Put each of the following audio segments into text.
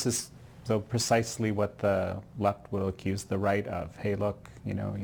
this is so precisely what the left will accuse the right of. Hey, look,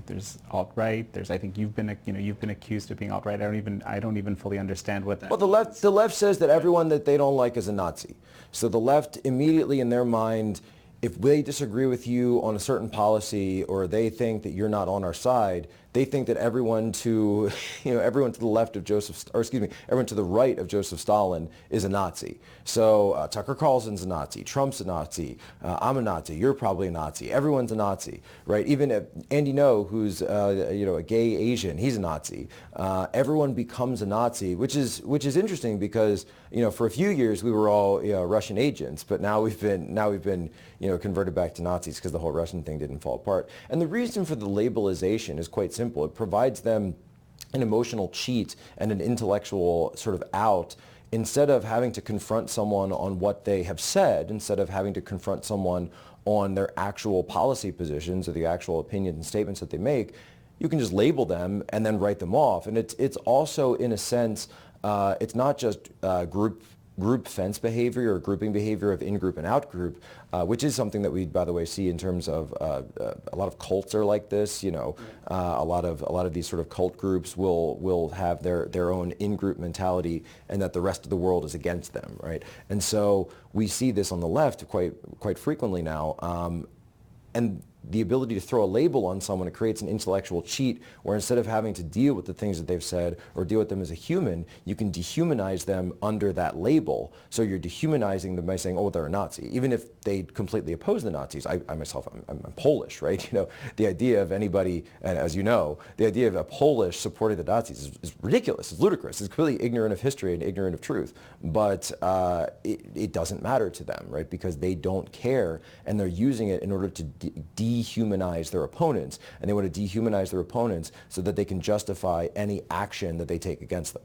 there's alt-right. I think you've been accused of being alt-right. I don't even fully understand what that. Well, the left says that everyone that they don't like is a Nazi. So the left immediately in their mind, if they disagree with you on a certain policy or they think that you're not on our side, they think that everyone to the left of everyone to the right of Joseph Stalin is a Nazi. So Tucker Carlson's a Nazi, Trump's a Nazi, I'm a Nazi, you're probably a Nazi, everyone's a Nazi, right? Even Andy Ngo, who's a gay Asian, he's a Nazi. Everyone becomes a Nazi, which is interesting because for a few years we were all Russian agents, but now we've been converted back to Nazis because the whole Russian thing didn't fall apart. And the reason for the labelization is quite simple. It provides them an emotional cheat and an intellectual sort of out. Instead of having to confront someone on what they have said, instead of having to confront someone on their actual policy positions or the actual opinions and statements that they make, you can just label them and then write them off. And it's also, in a sense, it's not just group fence behavior or grouping behavior of in-group and out-group, which is something that we, by the way, see in terms of a lot of cults are like this. A lot of these sort of cult groups will have their own in-group mentality, and that the rest of the world is against them, right? And so we see this on the left quite frequently now, and the ability to throw a label on someone, it creates an intellectual cheat where instead of having to deal with the things that they've said or deal with them as a human, you can dehumanize them under that label. So you're dehumanizing them by saying, oh, they're a Nazi. Even if they completely oppose the Nazis. I myself, I'm Polish, right? The idea of anybody, and as you know, the idea of a Polish supporting the Nazis is ridiculous. It's ludicrous. It's completely ignorant of history and ignorant of truth. But it doesn't matter to them, right? Because they don't care, and they're using it in order to dehumanize their opponents, and they want to dehumanize their opponents so that they can justify any action that they take against them.